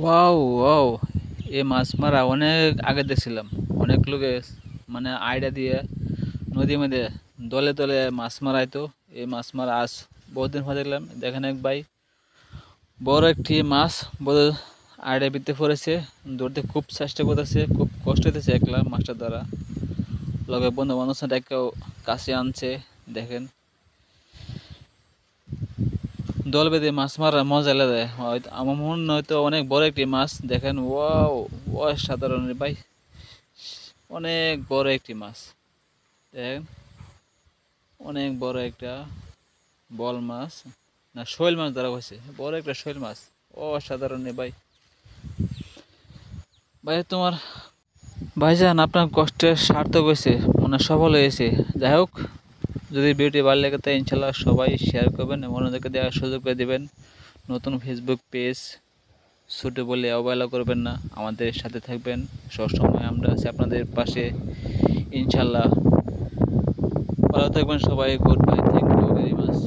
Wow wow, এ মাছ মারা অনেক আগে দেখছিলাম। অনেক লোকে মানে আইডিয়া দিয়ে নদীর মধ্যে দলে দলে মাছ মারাইতো। এই মাছ মারা আজ বহুদিন পর দেখলাম। দেখেন এক ভাই বড় একটি মাছ বড় আইডিয়া বিতে পড়েছে, ধরতে খুব চেষ্টা করতেছে, খুব কষ্ট হইতেছে একলা মাছটা ধরা। লগে বন্ধু বান্ধব সাথে কেউ কাছে আনছে। দেখেন দল বেঁধে মাছ মারার মজা আলাদা। হয়তো আমার মনে হয়তো অনেক বড় একটি মাছ। দেখেন ওয়াও, অসাধারণ রে ভাই, অনেক বড় একটি মাছ। দেখেন অনেক বড় একটা বল মাছ, না শৈল মাছ ধরা হয়েছে, বড় একটা শৈল মাছ। অসাধারণ রে ভাই। ভাই তোমার ভাইজান আপনার কষ্টের সার্থক হয়েছে, মনে সফল হয়েছে। যাই হোক, যদি ভিডিওটি ভালো লাগে তাই ইনশাল্লাহ সবাই শেয়ার করবেন এবং অন্যদেরকে দেওয়ার সুযোগ করে দেবেন। নতুন ফেসবুক পেজ ছোটো বলে অবহেলা করবেন না, আমাদের সাথে থাকবেন। সবসময় আমরা আছি আপনাদের পাশে ইনশাল্লাহ। ভালো থাকবেন সবাই। Good bye, thank you very much.